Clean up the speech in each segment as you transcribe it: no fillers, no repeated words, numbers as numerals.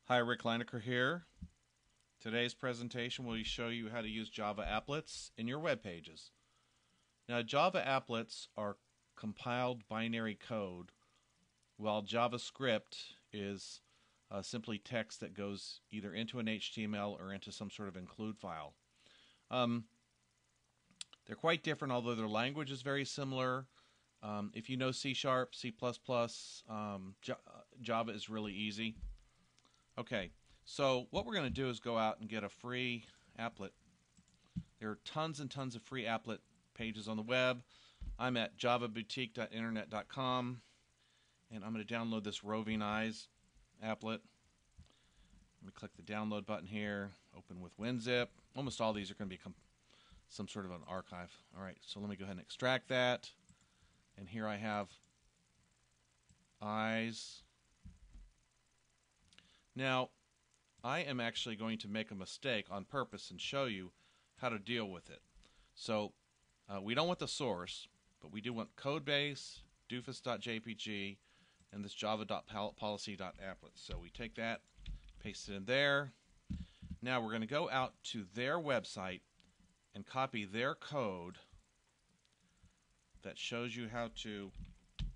Hi, Rick Lineker here. Today's presentation will show you how to use Java Applets in your web pages. Now, Java Applets are compiled binary code, while JavaScript is simply text that goes either into an HTML or into some sort of include file. They're quite different, although their language is very similar. If you know C#, C++, Java is really easy. Okay, so what we're going to do is go out and get a free applet. There are tons and tons of free applet pages on the web. I'm at javaboutique.internet.com, and I'm going to download this Roving Eyes applet. Let me click the download button here, open with WinZip. Almost all these are going to be some sort of an archive. All right, so let me go ahead and extract that. And here I have Eyes. Now, I am actually going to make a mistake on purpose and show you how to deal with it. So, we don't want the source, but we do want codebase, doofus.jpg, and this java.policy.applet. So we take that, paste it in there. Now we're going to go out to their website and copy their code that shows you how to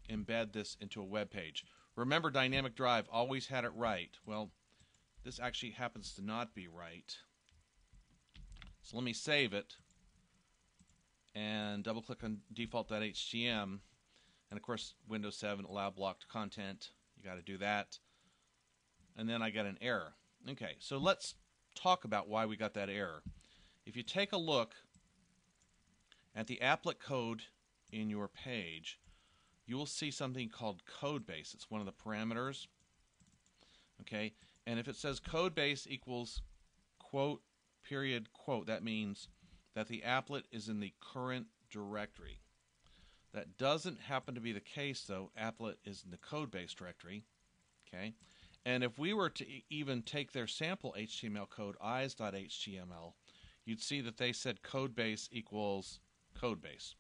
embed this into a web page. Remember, Dynamic Drive always had it right. Well, this actually happens to not be right. So let me save it and double click on default.htm, and of course Windows 7 allow blocked content. You got to do that. And then I got an error. Okay, so let's talk about why we got that error. If you take a look at the applet code in your page, you will see something called codebase. It's one of the parameters. Okay, and if it says codebase equals quote period quote, that means that the applet is in the current directory. That doesn't happen to be the case, though. Applet is in the codebase directory. Okay, and if we were to even take their sample HTML code, eyes.html, you'd see that they said codebase equals codebase.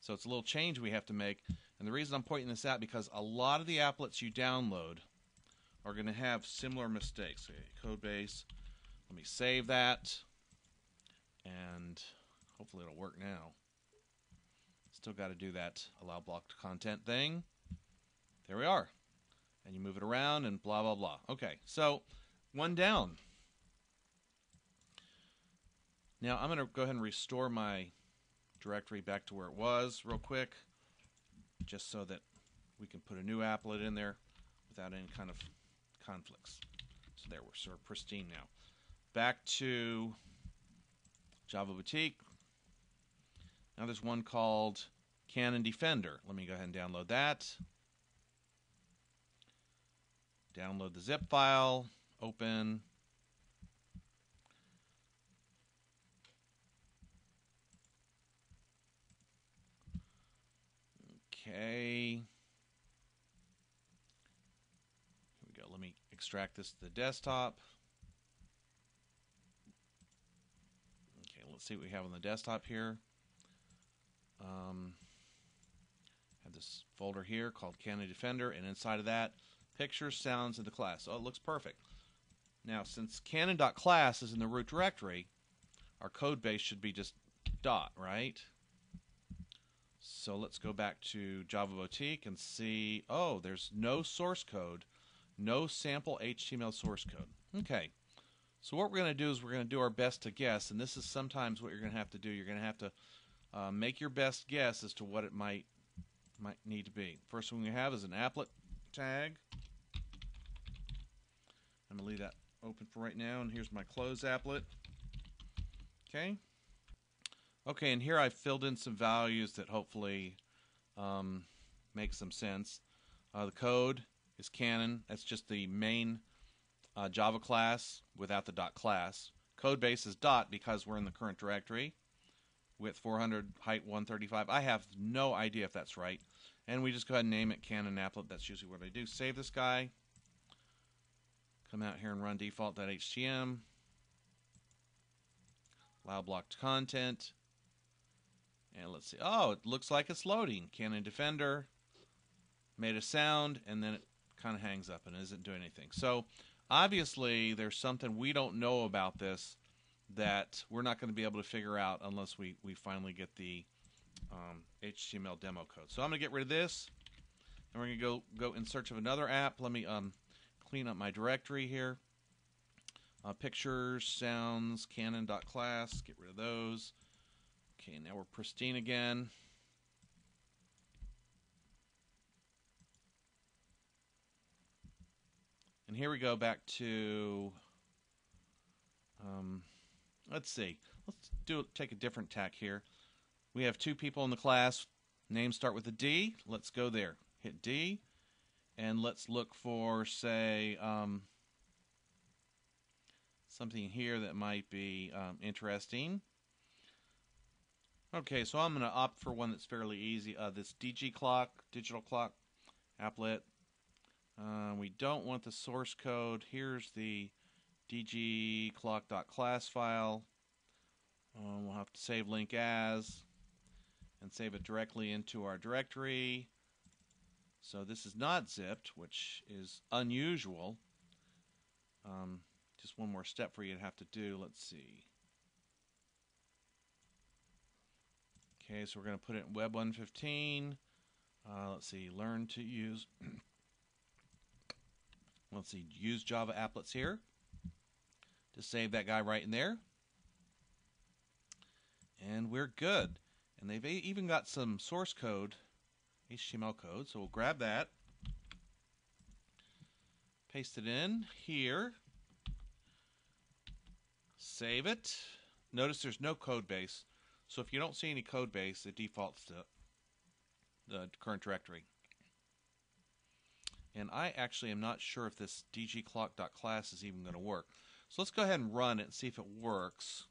So it's a little change we have to make. And the reason I'm pointing this out, because a lot of the applets you download are going to have similar mistakes. Okay, codebase. Let me save that. And hopefully it'll work now. Still got to do that allow blocked content thing. There we are. And you move it around and blah, blah, blah. Okay, so one down. Now I'm going to go ahead and restore my directory back to where it was real quick, just so that we can put a new applet in there without any kind of conflicts. So there, we're sort of pristine now. Back to Java Boutique. Now there's one called Canon Defender. Let me go ahead and download that. Download the zip file, open. Okay. Here we go. Let me extract this to the desktop. Okay, let's see what we have on the desktop here. Have this folder here called Canon Defender, and inside of that, pictures, sounds, and the class. Oh, it looks perfect. Now, since canon.class is in the root directory, our code base should be just dot, right? So let's go back to Java Boutique and see, oh, there's no source code, no sample HTML source code. Okay, so what we're going to do is we're going to do our best to guess, and this is sometimes what you're going to have to do. You're going to have to make your best guess as to what it might need to be. First one we have is an applet tag. I'm going to leave that open for right now, and here's my close applet. Okay. Okay, and here I've filled in some values that hopefully make some sense. The code is Canon. That's just the main Java class without the .class. Codebase is dot because we're in the current directory. Width 400, height 135. I have no idea if that's right. And we just go ahead and name it Canon Applet. That's usually what I do. Save this guy. Come out here and run default.htm. Allow blocked content. And let's see. Oh, it looks like it's loading. Canon Defender made a sound, and then it kind of hangs up and isn't doing anything. So obviously there's something we don't know about this that we're not going to be able to figure out unless we finally get the HTML demo code. So I'm going to get rid of this, and we're going to go in search of another app. Let me clean up my directory here. Pictures, sounds, canon.class, get rid of those. Okay, now we're pristine again. And here we go back to, let's see, take a different tack here. We have two people in the class, names start with a D. Let's go there, hit D, and let's look for, say, something here that might be interesting. Okay, so I'm going to opt for one that's fairly easy. This DG clock, digital clock, applet. We don't want the source code. Here's the dgclock.class file. We'll have to save link as and save it directly into our directory. So this is not zipped, which is unusual. Just one more step for you to have to do. Let's see. Okay, so we're going to put it in Web 115. Let's see, learn to use. Let's see, use Java Applets here. Just save that guy right in there. And we're good. And they've even got some source code, HTML code. So we'll grab that, paste it in here, save it. Notice there's no code base. So if you don't see any code base, it defaults to the current directory. And I actually am not sure if this dgclock.class is even going to work. So let's go ahead and run it and see if it works.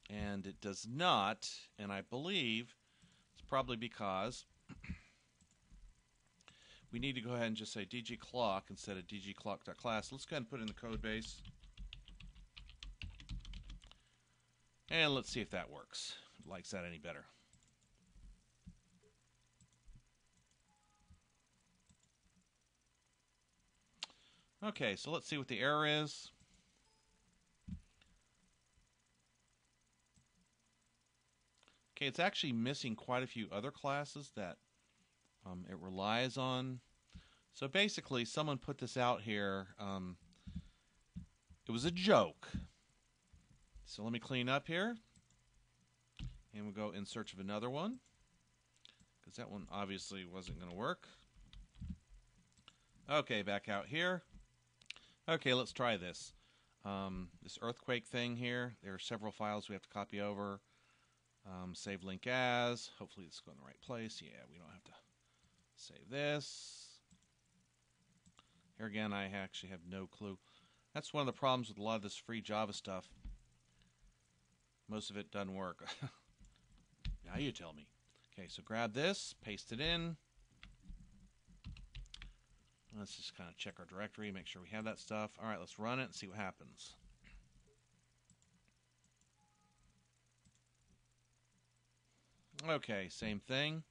And it does not, and I believe it's probably because we need to go ahead and just say dgclock instead of dgclock.class. Let's go ahead and put it in the code base. And let's see if that works. If it likes that any better. Okay, so let's see what the error is. Okay, it's actually missing quite a few other classes that it relies on. So basically, someone put this out here. It was a joke. So let me clean up here. And we'll go in search of another one, because that one obviously wasn't going to work. Okay, back out here. Okay, let's try this. This earthquake thing here. There are several files we have to copy over. Save link as. Hopefully it's going in the right place. Yeah, we don't have to save this. Here again, I actually have no clue. That's one of the problems with a lot of this free Java stuff. Most of it doesn't work. Now you tell me. Okay, so grab this, paste it in. Let's just kind of check our directory, make sure we have that stuff. All right, let's run it and see what happens. Okay, same thing.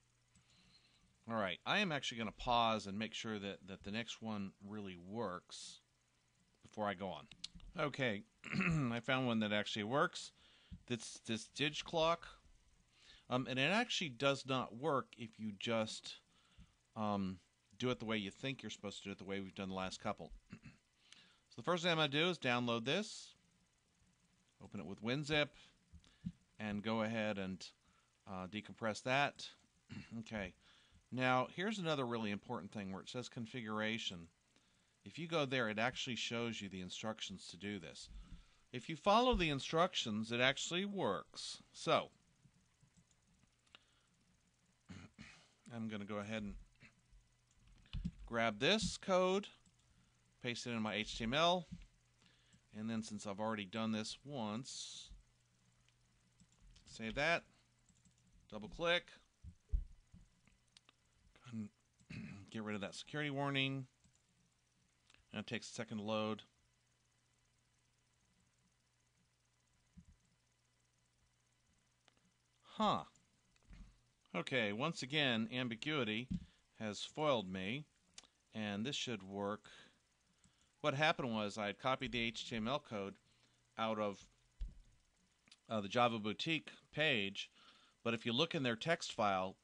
All right, I am actually going to pause and make sure that the next one really works before I go on. Okay, I found one that actually works. This dig clock, and it actually does not work if you just do it the way you think you're supposed to do it, the way we've done the last couple. So the first thing I'm going to do is download this, open it with WinZip, and go ahead and decompress that. Okay, now here's another really important thing where it says configuration. If you go there, it actually shows you the instructions to do this. If you follow the instructions, it actually works. So I'm going to go ahead and grab this code, paste it in my HTML, and then since I've already done this once, save that, double click, get rid of that security warning, and it takes a second to load. Okay, once again, ambiguity has foiled me, and this should work. What happened was I had copied the HTML code out of the Java Boutique page, but if you look in their text file,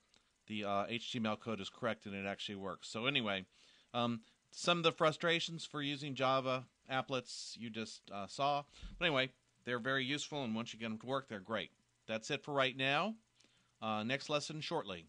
the HTML code is correct and it actually works. So anyway, some of the frustrations for using Java Applets you just saw. But anyway, they're very useful, and once you get them to work, they're great. That's it for right now. Next lesson shortly.